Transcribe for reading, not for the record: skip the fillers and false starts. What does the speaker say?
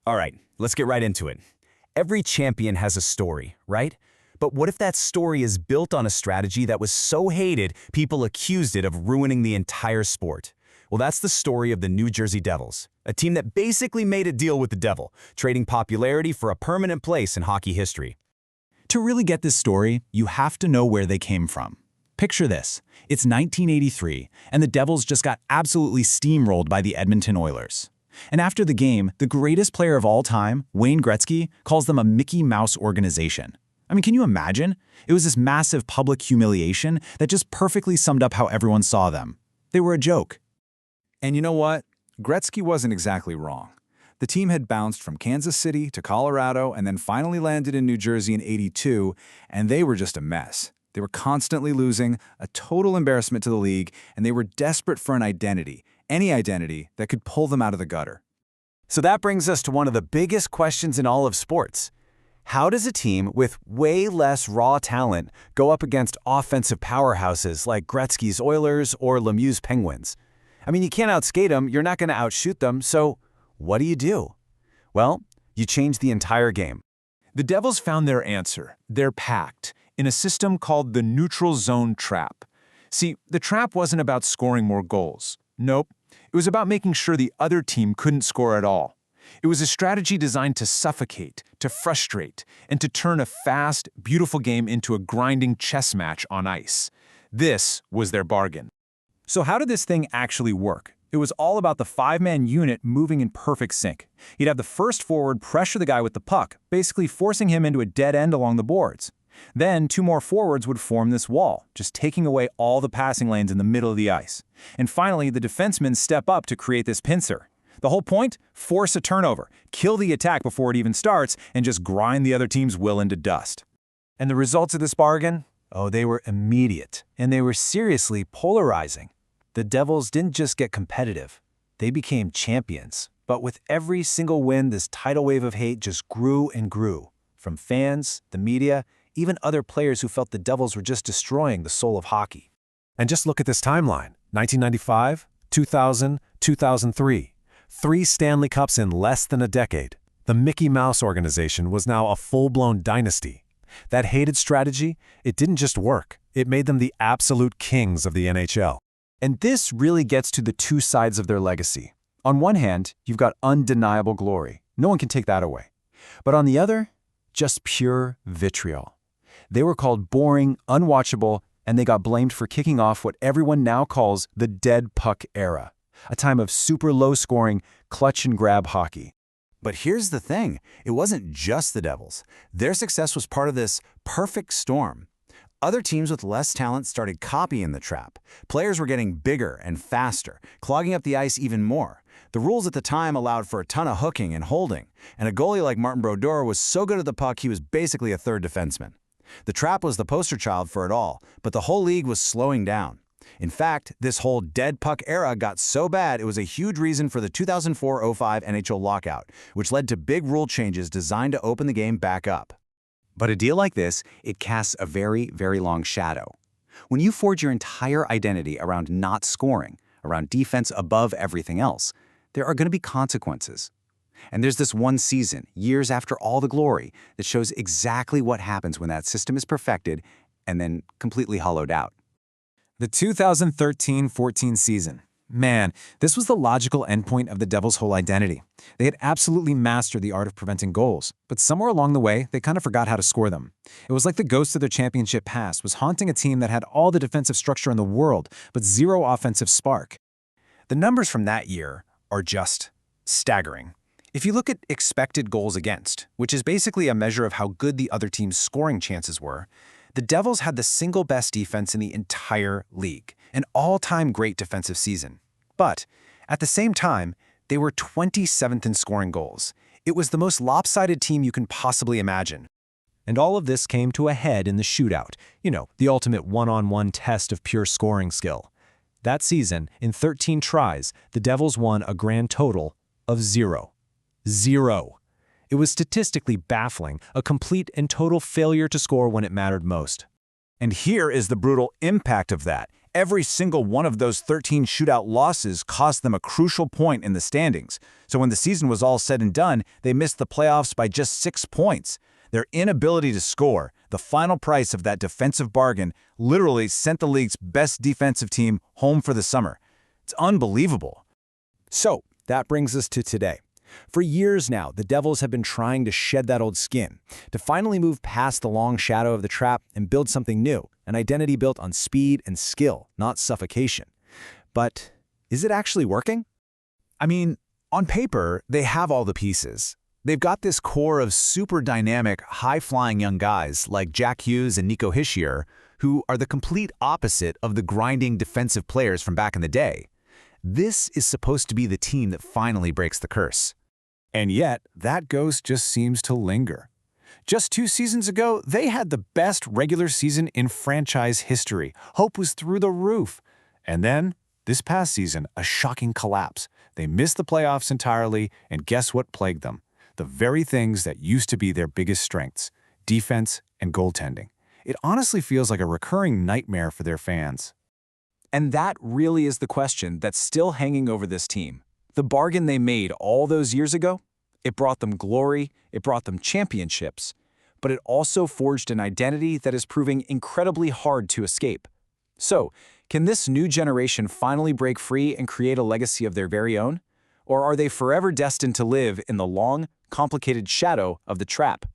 All right, let's get right into it. Every champion has a story, right? But what if that story is built on a strategy that was so hated, people accused it of ruining the entire sport? Well, that's the story of the New Jersey Devils, a team that basically made a deal with the devil, trading popularity for a permanent place in hockey history. To really get this story, you have to know where they came from. Picture this. It's 1983, and the Devils just got absolutely steamrolled by the Edmonton Oilers. And after the game, the greatest player of all time, Wayne Gretzky, calls them a Mickey Mouse organization. I mean, can you imagine? It was this massive public humiliation that just perfectly summed up how everyone saw them. They were a joke. And you know what? Gretzky wasn't exactly wrong. The team had bounced from Kansas City to Colorado and then finally landed in New Jersey in '82, and they were just a mess. They were constantly losing, a total embarrassment to the league, and they were desperate for an identity, any identity that could pull them out of the gutter. So that brings us to one of the biggest questions in all of sports. How does a team with way less raw talent go up against offensive powerhouses like Gretzky's Oilers or Lemieux's Penguins? I mean, you can't outskate them, you're not going to outshoot them, so what do? Well, you change the entire game. The Devils found their answer, their pact, in a system called the neutral zone trap. See, the trap wasn't about scoring more goals. Nope. It was about making sure the other team couldn't score at all. It was a strategy designed to suffocate, to frustrate, and to turn a fast, beautiful game into a grinding chess match on ice. This was their bargain. So how did this thing actually work? It was all about the five-man unit moving in perfect sync. You'd have the first forward pressure the guy with the puck, basically forcing him into a dead end along the boards. Then two more forwards would form this wall, just taking away all the passing lanes in the middle of the ice. And finally, the defensemen step up to create this pincer. The whole point? Force a turnover, kill the attack before it even starts, and just grind the other team's will into dust. And the results of this bargain? Oh, they were immediate, and they were seriously polarizing. The Devils didn't just get competitive, they became champions. But with every single win, this tidal wave of hate just grew and grew. From fans, the media, even other players who felt the Devils were just destroying the soul of hockey. And just look at this timeline. 1995, 2000, 2003. 3 Stanley Cups in less than a decade. The Mickey Mouse organization was now a full-blown dynasty. That hated strategy, it didn't just work. It made them the absolute kings of the NHL. And this really gets to the two sides of their legacy. On one hand, you've got undeniable glory. No one can take that away. But on the other, just pure vitriol. They were called boring, unwatchable, and they got blamed for kicking off what everyone now calls the dead puck era, a time of super low-scoring, clutch-and-grab hockey. But here's the thing. It wasn't just the Devils. Their success was part of this perfect storm. Other teams with less talent started copying the trap. Players were getting bigger and faster, clogging up the ice even more. The rules at the time allowed for a ton of hooking and holding, and a goalie like Martin Brodeur was so good at the puck he was basically a third defenseman. The trap was the poster child for it all, but the whole league was slowing down. In fact, this whole dead puck era got so bad it was a huge reason for the 2004-05 NHL lockout, which led to big rule changes designed to open the game back up. But a deal like this, it casts a very, very long shadow. When you forge your entire identity around not scoring, around defense above everything else, there are going to be consequences. And there's this one season, years after all the glory, that shows exactly what happens when that system is perfected and then completely hollowed out. The 2013-14 season. Man, this was the logical endpoint of the Devils' whole identity. They had absolutely mastered the art of preventing goals, but somewhere along the way, they kind of forgot how to score them. It was like the ghost of their championship past was haunting a team that had all the defensive structure in the world, but zero offensive spark. The numbers from that year are just staggering. If you look at expected goals against, which is basically a measure of how good the other team's scoring chances were, the Devils had the single best defense in the entire league, an all-time great defensive season. But at the same time, they were 27th in scoring goals. It was the most lopsided team you can possibly imagine. And all of this came to a head in the shootout, the ultimate one-on-one test of pure scoring skill. That season, in 13 tries, the Devils won a grand total of 0. 0. It was statistically baffling, a complete and total failure to score when it mattered most. And here is the brutal impact of that. Every single one of those 13 shootout losses cost them a crucial point in the standings. So when the season was all said and done, they missed the playoffs by just 6 points. Their inability to score, the final price of that defensive bargain, literally sent the league's best defensive team home for the summer. It's unbelievable. So, that brings us to today. For years now, the Devils have been trying to shed that old skin, to finally move past the long shadow of the trap and build something new, an identity built on speed and skill, not suffocation. But is it actually working? I mean, on paper, they have all the pieces. They've got this core of super dynamic, high-flying young guys like Jack Hughes and Nico Hischier, who are the complete opposite of the grinding defensive players from back in the day. This is supposed to be the team that finally breaks the curse. And yet, that ghost just seems to linger. Just 2 seasons ago, they had the best regular season in franchise history. Hope was through the roof. And then, this past season, a shocking collapse. They missed the playoffs entirely, and guess what plagued them? The very things that used to be their biggest strengths: defense and goaltending. It honestly feels like a recurring nightmare for their fans. And that really is the question that's still hanging over this team. The bargain they made all those years ago, it brought them glory, it brought them championships, but it also forged an identity that is proving incredibly hard to escape. So, can this new generation finally break free and create a legacy of their very own? Or are they forever destined to live in the long, complicated shadow of the trap?